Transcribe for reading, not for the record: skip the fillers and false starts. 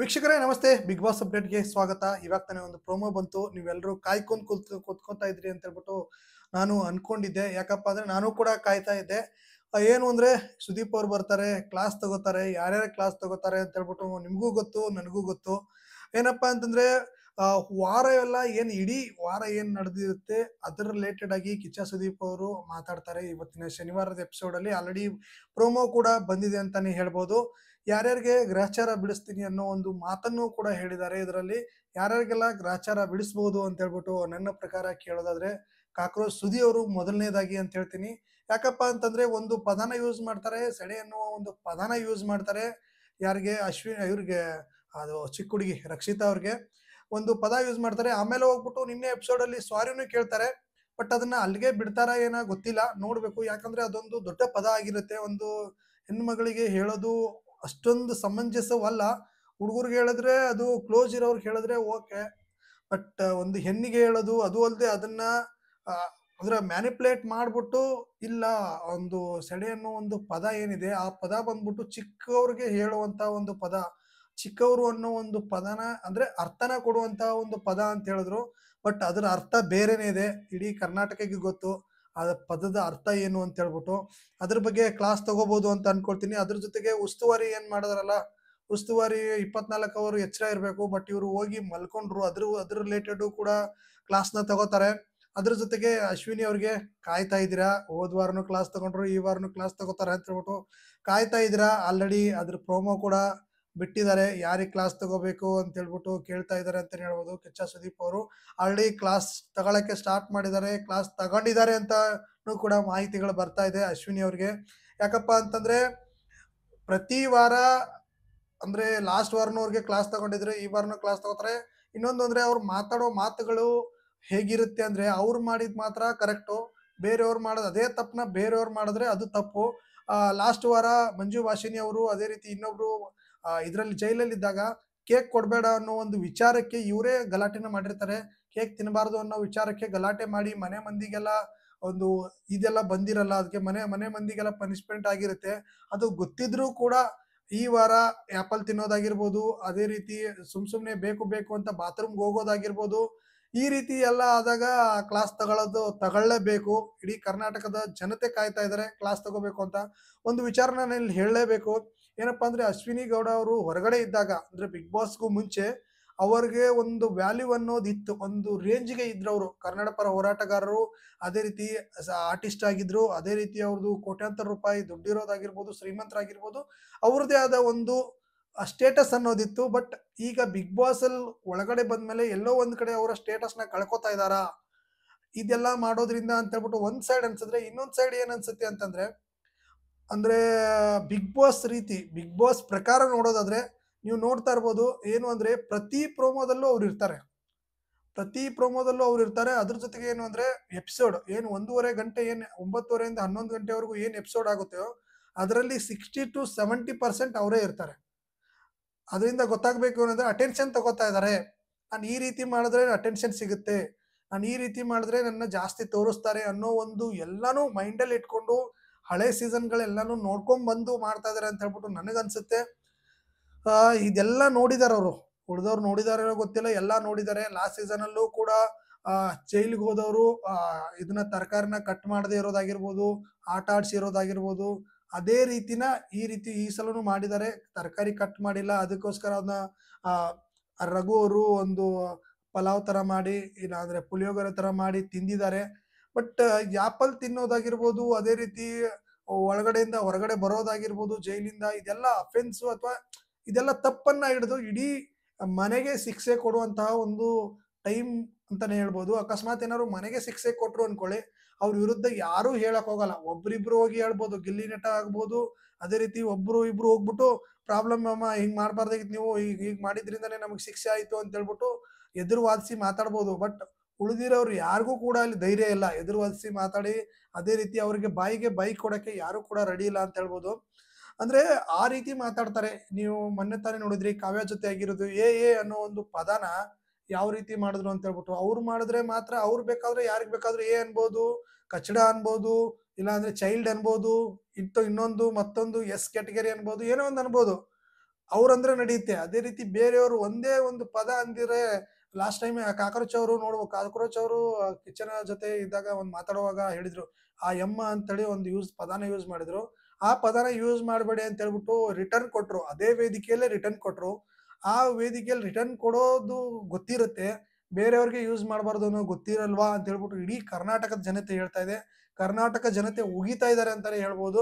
ವೀಕ್ಷಕರೇ ನಮಸ್ತೆ. Big boss ಅಪ್ಡೇಟ್‌ಗೆ ಸ್ವಾಗತ. ಇವಾಗ ತಾನೇ ಒಂದು ಪ್ರೋಮೋ ಬಂತು. ನೀವೆಲ್ಲರೂ ಕಾಯ್ಕೊಂಡು ಕೂತ್ಕೊಂತಾ ಇದ್ರಿ ಅಂತ ಹೇಳ್ಬಿಟ್ಟು ನಾನು ಅನ್ಕೊಂಡಿದ್ದೆ. ಯಾಕಪ್ಪ ಅಂದ್ರೆ ನಾನು ಕೂಡ ಕಾಯ್ತಾ ಇದ್ದೆ. ಏನು ಅಂದ್ರೆ ಸುದೀಪ್ ಅವ್ರು ಬರ್ತಾರೆ, ಕ್ಲಾಸ್ ತಗೋತಾರೆ. ಯಾರ್ಯಾರು ಕ್ಲಾಸ್ ತಗೋತಾರೆ ಅಂತ ಹೇಳ್ಬಿಟ್ಟು ನಿಮಗೂ ಗೊತ್ತು, ನನಗೂ ಗೊತ್ತು. ಏನಪ್ಪಾ ಅಂತಂದ್ರೆ ವಾರ ಎಲ್ಲ ಏನ್ ಇಡೀ ವಾರ ಏನ್ ನಡೆದಿರುತ್ತೆ ಅದ್ರ ರಿಲೇಟೆಡ್ ಆಗಿ ಕಿಚ್ಚ ಸುದೀಪ್ ಅವರು ಮಾತಾಡ್ತಾರೆ. ಇವತ್ತಿನ ಶನಿವಾರದ ಎಪಿಸೋಡ್ ಅಲ್ಲಿ ಆಲ್ರೆಡಿ ಪ್ರೋಮೋ ಕೂಡ ಬಂದಿದೆ ಅಂತಾನೆ ಹೇಳ್ಬೋದು. ಯಾರ್ಯಾರಿಗೆ ಗ್ರಹಚಾರ ಬಿಡಿಸ್ತೀನಿ ಅನ್ನೋ ಒಂದು ಮಾತನ್ನು ಕೂಡ ಹೇಳಿದ್ದಾರೆ ಇದರಲ್ಲಿ. ಯಾರ್ಯಾರಿಗೆಲ್ಲ ಗ್ರಹಚಾರ ಬಿಡಿಸ್ಬೋದು ಅಂತ ಹೇಳ್ಬಿಟ್ಟು ನನ್ನ ಪ್ರಕಾರ ಕೇಳೋದಾದ್ರೆ ಕಾಕ್ರೋಚ್ ಸುದಿ ಅವರು ಮೊದಲನೇದಾಗಿ ಅಂತ ಹೇಳ್ತೀನಿ. ಯಾಕಪ್ಪ ಅಂತಂದ್ರೆ ಒಂದು ಪದನ ಯೂಸ್ ಮಾಡ್ತಾರೆ, ಸೆಡೆ ಅನ್ನುವ ಒಂದು ಪದನ ಯೂಸ್ ಮಾಡ್ತಾರೆ. ಯಾರಿಗೆ ಇವ್ರಿಗೆ ಅದು ಚಿಕ್ಕ ಹುಡುಗಿ ರಕ್ಷಿತಾ ಅವ್ರಿಗೆ ಒಂದು ಪದ ಯೂಸ್ ಮಾಡ್ತಾರೆ. ಆಮೇಲೆ ಹೋಗ್ಬಿಟ್ಟು ನಿನ್ನೆ ಎಪಿಸೋಡ್ ಅಲ್ಲಿ ಸಾರಿನೂ ಕೇಳ್ತಾರೆ. ಬಟ್ ಅದನ್ನ ಅಲ್ಲಿಗೆ ಬಿಡ್ತಾರ ಏನೋ ಗೊತ್ತಿಲ್ಲ, ನೋಡ್ಬೇಕು. ಯಾಕಂದ್ರೆ ಅದೊಂದು ದೊಡ್ಡ ಪದ ಆಗಿರುತ್ತೆ. ಒಂದು ಹೆಣ್ಮಗಳಿಗೆ ಹೇಳೋದು ಅಷ್ಟೊಂದು ಸಮಂಜಸವಲ್ಲ. ಹುಡುಗರಿಗೆ ಹೇಳಿದ್ರೆ ಅದು ಕ್ಲೋಸ್ ಇರೋರ್ಗೆ ಹೇಳಿದ್ರೆ ಓಕೆ. ಬಟ್ ಒಂದು ಹೆಣ್ಣಿಗೆ ಹೇಳೋದು ಅದು ಅಲ್ಲದೆ ಅದನ್ನ ಆ, ಅಂದ್ರೆ ಮ್ಯಾನಿಪುಲೇಟ್ ಮಾಡ್ಬಿಟ್ಟು ಇಲ್ಲ, ಒಂದು ಸೆಡೆ ಅನ್ನೋ ಒಂದು ಪದ ಏನಿದೆ ಆ ಪದ ಬಂದ್ಬಿಟ್ಟು ಚಿಕ್ಕವ್ರಿಗೆ ಹೇಳುವಂತ ಒಂದು ಪದ. ಚಿಕ್ಕವರು ಅನ್ನೋ ಒಂದು ಪದನ ಅಂದ್ರೆ ಅರ್ಥನ ಕೊಡುವಂತ ಒಂದು ಪದ ಅಂತ ಹೇಳಿದ್ರು. ಬಟ್ ಅದರ ಅರ್ಥ ಬೇರೆನೇ ಇದೆ. ಇಡೀ ಕರ್ನಾಟಕಕ್ಕೆ ಗೊತ್ತು ಆ ಪದದ ಅರ್ಥ ಏನು ಅಂತ ಹೇಳ್ಬಿಟ್ಟು. ಅದ್ರ ಬಗ್ಗೆ ಕ್ಲಾಸ್ ತಗೋಬಹುದು ಅಂತ ಅನ್ಕೊಳ್ತೀನಿ. ಅದ್ರ ಜೊತೆಗೆ ಉಸ್ತುವಾರಿ ಏನ್ ಮಾಡಿದಾರಲ್ಲ, ಉಸ್ತುವಾರಿ 24 ಅವರು ಎಚ್ಚರ ಇರಬೇಕು. ಬಟ್ ಇವರು ಹೋಗಿ ಮಲ್ಕೊಂಡ್ರು. ಅದ್ರ ರಿಲೇಟೆಡ್ ಕೂಡ ಕ್ಲಾಸ್ನ ತಗೋತಾರೆ. ಅದ್ರ ಜೊತೆಗೆ ಅಶ್ವಿನಿ ಅವ್ರಿಗೆ ಕಾಯ್ತಾ ಇದ್ದೀರಾ, ಹೋದ್ ವಾರನು ಕ್ಲಾಸ್ ತಗೊಂಡ್ರು, ಈ ವಾರನು ಕ್ಲಾಸ್ ತಗೋತಾರೆ ಅಂತ ಹೇಳ್ಬಿಟ್ಟು ಕಾಯ್ತಾ ಇದ್ದೀರಾ. ಆಲ್ರೆಡಿ ಅದ್ರ ಪ್ರೋಮೋ ಕೂಡ ಬಿಟ್ಟಿದ್ದಾರೆ. ಯಾರಿಗೆ ಕ್ಲಾಸ್ ತಗೋಬೇಕು ಅಂತ ಹೇಳ್ಬಿಟ್ಟು ಕೇಳ್ತಾ ಇದ್ದಾರೆ ಅಂತ ಹೇಳ್ಬೋದು. ಕಿಚ್ಚ ಸುದೀಪ್ ಅವರು ಆಲ್ರೆಡಿ ಕ್ಲಾಸ್ ತಗೊಳಕ್ಕೆ ಸ್ಟಾರ್ಟ್ ಮಾಡಿದ್ದಾರೆ, ಕ್ಲಾಸ್ ತಗೊಂಡಿದ್ದಾರೆ ಅಂತ ಕೂಡ ಮಾಹಿತಿಗಳು ಬರ್ತಾ ಇದೆ ಅಶ್ವಿನಿ ಅವ್ರಿಗೆ. ಯಾಕಪ್ಪ ಅಂತಂದ್ರೆ ಪ್ರತಿ ವಾರ ಅಂದ್ರೆ ಲಾಸ್ಟ್ ವಾರನೂ ಅವ್ರಿಗೆ ಕ್ಲಾಸ್ ತಗೊಂಡಿದ್ರೆ ಈ ವಾರನೂ ಕ್ಲಾಸ್ ತಗೋತಾರೆ. ಇನ್ನೊಂದು ಅಂದ್ರೆ ಅವ್ರು ಮಾತಾಡೋ ಮಾತುಗಳು ಹೇಗಿರುತ್ತೆ ಅಂದ್ರೆ ಅವ್ರು ಮಾಡಿದ್ ಮಾತ್ರ ಕರೆಕ್ಟು, ಬೇರೆಯವ್ರು ಮಾಡೋದು ಅದೇ ತಪ್ಪನ್ನ ಬೇರೆಯವ್ರು ಮಾಡಿದ್ರೆ ಅದು ತಪ್ಪು. ಲಾಸ್ಟ್ ವಾರ ಮಂಜು ಭಾಷಿನಿ ಅವರು ಅದೇ ರೀತಿ ಇನ್ನೊಬ್ರು ಇದ್ರಲ್ಲಿ ಜೈಲಲ್ಲಿ ಇದ್ದಾಗ ಕೇಕ್ ಕೊಡಬೇಡ ಅನ್ನೋ ಒಂದು ವಿಚಾರಕ್ಕೆ ಇವರೇ ಗಲಾಟೆನ ಮಾಡಿರ್ತಾರೆ. ಕೇಕ್ ತಿನ್ನಬಾರ್ದು ಅನ್ನೋ ವಿಚಾರಕ್ಕೆ ಗಲಾಟೆ ಮಾಡಿ ಮನೆ ಮಂದಿಗೆಲ್ಲ ಒಂದು ಇದೆಲ್ಲ ಬಂದಿರಲ್ಲ. ಅದಕ್ಕೆ ಮನೆ ಮನೆ ಮಂದಿಗೆಲ್ಲ ಪನಿಷ್ಮೆಂಟ್ ಆಗಿರುತ್ತೆ. ಅದು ಗೊತ್ತಿದ್ರೂ ಕೂಡ ಈ ವಾರ ಆಪಲ್ ತಿನ್ನೋದಾಗಿರ್ಬೋದು, ಅದೇ ರೀತಿ ಸುಮ್ನೆ ಬೇಕು ಬೇಕು ಅಂತ ಬಾತ್ರೂಮ್ಗೆ ಹೋಗೋದಾಗಿರ್ಬೋದು. ಈ ರೀತಿ ಎಲ್ಲ ಆದಾಗ ಕ್ಲಾಸ್ ತಗೊಳ್ಳೇಬೇಕು. ಇಡೀ ಕರ್ನಾಟಕದ ಜನತೆ ಕಾಯ್ತಾ ಇದ್ದಾರೆ ಕ್ಲಾಸ್ ತಗೋಬೇಕು ಅಂತ. ಒಂದು ವಿಚಾರನ ನಾನು ಇಲ್ಲಿ ಹೇಳಲೇಬೇಕು. ಏನಪ್ಪಾ ಅಂದ್ರೆ ಅಶ್ವಿನಿ ಗೌಡ ಅವರು ಹೊರಗಡೆ ಇದ್ದಾಗ ಅಂದ್ರೆ ಬಿಗ್ ಬಾಸ್ಗೂ ಮುಂಚೆ ಅವ್ರಿಗೆ ಒಂದು ವ್ಯಾಲ್ಯೂ ಅನ್ನೋದು ಇತ್ತು. ಒಂದು ರೇಂಜ್ಗೆ ಇದ್ರು ಅವರು. ಕನ್ನಡ ಪರ ಹೋರಾಟಗಾರರು, ಅದೇ ರೀತಿ ಆರ್ಟಿಸ್ಟ್ ಆಗಿದ್ರು. ಅದೇ ರೀತಿ ಅವ್ರದ್ದು ಕೋಟ್ಯಾಂತರ ರೂಪಾಯಿ ದುಡ್ಡಿರೋದಾಗಿರ್ಬೋದು, ಶ್ರೀಮಂತರಾಗಿರ್ಬೋದು. ಅವ್ರದ್ದೇ ಆದ ಒಂದು ಸ್ಟೇಟಸ್ ಅನ್ನೋದಿತ್ತು. ಬಟ್ ಈಗ ಬಿಗ್ ಬಾಸ್ ಅಲ್ಲಿ ಒಳಗಡೆ ಬಂದ್ಮೇಲೆ ಎಲ್ಲೋ ಒಂದ್ ಕಡೆ ಅವರ ಸ್ಟೇಟಸ್ ನ ಕಳ್ಕೊತಾ ಇದಾರಾ ಇದೆಲ್ಲ ಮಾಡೋದ್ರಿಂದ ಅಂತ ಹೇಳ್ಬಿಟ್ಟು ಒಂದ್ ಸೈಡ್ ಅನ್ಸಿದ್ರೆ, ಇನ್ನೊಂದ್ ಸೈಡ್ ಏನ್ ಅನ್ಸುತ್ತೆ ಅಂತಂದ್ರೆ ಅಂದ್ರೆ ಬಿಗ್ ಬಾಸ್ ಪ್ರಕಾರ ನೋಡೋದಾದ್ರೆ ನೀವು ನೋಡ್ತಾ ಇರ್ಬೋದು. ಏನು ಅಂದ್ರೆ ಪ್ರತಿ ಪ್ರೋಮೋದಲ್ಲೂ ಅವ್ರು ಇರ್ತಾರೆ. ಪ್ರತಿ ಪ್ರೋಮೋದಲ್ಲೂ ಅವ್ರು ಇರ್ತಾರೆ. ಅದ್ರ ಜೊತೆಗೆ ಏನು ಅಂದ್ರೆ ಎಪಿಸೋಡ್ ಏನು 1.5 ಗಂಟೆ ಏನ್ 9:30 ಇಂದ 11 ಗಂಟೆವರೆಗೂ ಏನ್ ಎಪಿಸೋಡ್ ಆಗುತ್ತೆಯೋ ಅದರಲ್ಲಿ 60-70% ಅವರೇ ಇರ್ತಾರೆ. ಅದರಿಂದ ಗೊತ್ತಾಗ್ಬೇಕು ಏನಂದ್ರೆ ಅಟೆನ್ಷನ್ ತಗೋತಾ ಇದ್ದಾರೆ. ನಾನು ಈ ರೀತಿ ಮಾಡಿದ್ರೆ ಅಟೆನ್ಷನ್ ಸಿಗುತ್ತೆ, ನಾನು ಈ ರೀತಿ ಮಾಡಿದ್ರೆ ನನ್ನ ಜಾಸ್ತಿ ತೋರಿಸ್ತಾರೆ ಅನ್ನೋ ಒಂದು ಎಲ್ಲಾನು ಮೈಂಡಲ್ಲಿ ಇಟ್ಕೊಂಡು ಹಳೆ ಸೀಸನ್ಗಳೆಲ್ಲಾನು ನೋಡ್ಕೊಂಡ್ ಬಂದು ಮಾಡ್ತಾ ಇದಾರೆ ಅಂತ ಹೇಳ್ಬಿಟ್ಟು ನನಗನ್ಸುತ್ತೆ. ಇದೆಲ್ಲ ನೋಡಿದಾರೆ ಅವರು. ಉಳಿದವ್ರು ನೋಡಿದಾರೋ ಗೊತ್ತಿಲ್ಲ, ಎಲ್ಲಾ ನೋಡಿದ್ದಾರೆ. ಲಾಸ್ಟ್ ಸೀಸನ್ ಅಲ್ಲೂ ಕೂಡ ಜೈಲಿಗೆ ಹೋದವರು ಇದನ್ನ ತರಕಾರಿನ ಕಟ್ ಮಾಡದೇ ಇರೋದಾಗಿರ್ಬೋದು, ಆಟ ಆಡ್ಸಿರೋದಾಗಿರ್ಬೋದು. ಅದೇ ರೀತಿನ ಈ ಸಲನು ಮಾಡಿದ್ದಾರೆ. ತರಕಾರಿ ಕಟ್ ಮಾಡಿಲ್ಲ, ಅದಕ್ಕೋಸ್ಕರ ಅದನ್ನ ಆ ರಘು ಅವರು ಒಂದು ಪಲಾವ್ ತರ ಮಾಡಿ, ಇಲ್ಲ ಅಂದ್ರೆ ಪುಳಿಯೋಗರೆ ತರ ಮಾಡಿ ತಿಂದಿದ್ದಾರೆ. ಬಟ್ ಆಪಲ್ ತಿನ್ನೋದಾಗಿರ್ಬೋದು, ಅದೇ ರೀತಿ ಒಳಗಡೆಯಿಂದ ಹೊರಗಡೆ ಬರೋದಾಗಿರ್ಬೋದು ಜೈಲಿಂದ, ಇದೆಲ್ಲ ಅಫೆನ್ಸು ಅಥವಾ ಇದೆಲ್ಲ ತಪ್ಪನ್ನ ಹಿಡಿದು ಇಡೀ ಮನೆಗೆ ಶಿಕ್ಷೆ ಕೊಡುವಂತಹ ಒಂದು ಟೈಮ್ ಅಂತಾನೆ ಹೇಳ್ಬೋದು. ಅಕಸ್ಮಾತ್ ಏನಾದ್ರು ಮನೆಗೆ ಶಿಕ್ಷೆ ಕೊಟ್ರು ಅನ್ಕೊಳ್ಳಿ, ಅವ್ರ ವಿರುದ್ಧ ಯಾರು ಹೇಳಕ್ ಹೋಗಲ್ಲ. ಒಬ್ರಿಬ್ರು ಹೋಗಿ ಹೇಳ್ಬೋದು, ಗಿಲ್ಲಿ ನಟ ಆಗ್ಬೋದು. ಅದೇ ರೀತಿ ಒಬ್ರು ಇಬ್ರು ಹೋಗ್ಬಿಟ್ಟು ಪ್ರಾಬ್ಲಮ್ ಅಮ್ಮ ಹಿಂಗ್ ಮಾಡ್ಬಾರ್ದಾಗಿತ್ತು, ನೀವು ಹೀಗ್ ಮಾಡಿದ್ರಿಂದಾನೇ ನಮಗ್ ಶಿಕ್ಷೆ ಆಯ್ತು ಅಂತ ಹೇಳ್ಬಿಟ್ಟು ಎದುರು ವಾದಿಸಿ ಮಾತಾಡ್ಬೋದು. ಬಟ್ ಉಳಿದಿರೋರು ಯಾರಿಗೂ ಕೂಡ ಅಲ್ಲಿ ಧೈರ್ಯ ಇಲ್ಲ ಎದುರು ವಾದಿಸಿ ಮಾತಾಡಿ. ಅದೇ ರೀತಿ ಅವರಿಗೆ ಬಾಯಿಗೆ ಬೈಕ್ ಕೊಡಕ್ಕೆ ಯಾರು ಕೂಡ ರೆಡಿ ಇಲ್ಲ ಅಂತ ಹೇಳ್ಬೋದು. ಅಂದ್ರೆ ಆ ರೀತಿ ಮಾತಾಡ್ತಾರೆ. ನೀವು ಮೊನ್ನೆ ತಾನೇ ನೋಡಿದ್ರಿ ಕಾವ್ಯ ಜೊತೆ ಆಗಿರೋದು ಅನ್ನೋ ಒಂದು ಪದನ ಯಾವ ರೀತಿ ಮಾಡಿದ್ರು ಅಂತ ಹೇಳ್ಬಿಟ್ಟು. ಅವ್ರು ಮಾಡಿದ್ರೆ ಮಾತ್ರ ಅವ್ರು ಬೇಕಾದ್ರೆ ಯಾರಿಗ್ ಬೇಕಾದ್ರೂ ಅನ್ಬೋದು, ಕಚಡ ಅನ್ಬೋದು, ಇಲ್ಲ ಅಂದ್ರೆ ಚೈಲ್ಡ್ ಅನ್ಬೋದು, ಇನ್ನೊಂದು ಮತ್ತೊಂದು ಎಸ್ ಕ್ಯಾಟಗರಿ ಅನ್ಬೋದು, ಏನೋ ಒಂದು ಅನ್ಬೋದು. ಅವ್ರಂದ್ರೆ ನಡೆಯುತ್ತೆ. ಅದೇ ರೀತಿ ಬೇರೆಯವರು ಒಂದೇ ಒಂದು ಪದ ಅಂದಿದ್ರೆ ಲಾಸ್ಟ್ ಟೈಮ್ ಕಾಕ್ರೋಚ್ ಅವರು ನೋಡ್ಬೇಕು. ಕಾಕ್ರೋಚ್ ಅವರು ಕಿಚ್ಚನ ಜೊತೆ ಇದ್ದಾಗ ಒಂದ್ ಮಾತಾಡುವಾಗ ಹೇಳಿದ್ರು. ಆ ಎಮ್ಮ ಅಂತೇಳಿ ಒಂದು ಪದಾನ ಯೂಸ್ ಮಾಡಿದ್ರು. ಆ ಪದಾನ ಯೂಸ್ ಮಾಡಬೇಡಿ ಅಂತ ಹೇಳ್ಬಿಟ್ಟು ರಿಟರ್ನ್ ಕೊಟ್ರು. ಅದೇ ವೇದಿಕೆಯಲ್ಲೇ ರಿಟರ್ನ್ ಕೊಟ್ರು. ಆ ವೇದಿಕೆಯಲ್ಲಿ ರಿಟರ್ನ್ ಕೊಡೋದು ಗೊತ್ತಿರುತ್ತೆ. ಬೇರೆಯವ್ರಿಗೆ ಯೂಸ್ ಮಾಡಬಾರ್ದು ಅನ್ನೋ ಗೊತ್ತಿರಲ್ವಾ ಅಂತ ಹೇಳ್ಬಿಟ್ಟು ಇಡೀ ಕರ್ನಾಟಕದ ಜನತೆ ಹೇಳ್ತಾ ಇದೆ. ಕರ್ನಾಟಕ ಜನತೆ ಉಗಿತಾ ಇದ್ದಾರೆ ಅಂತಾನೆ ಹೇಳ್ಬೋದು.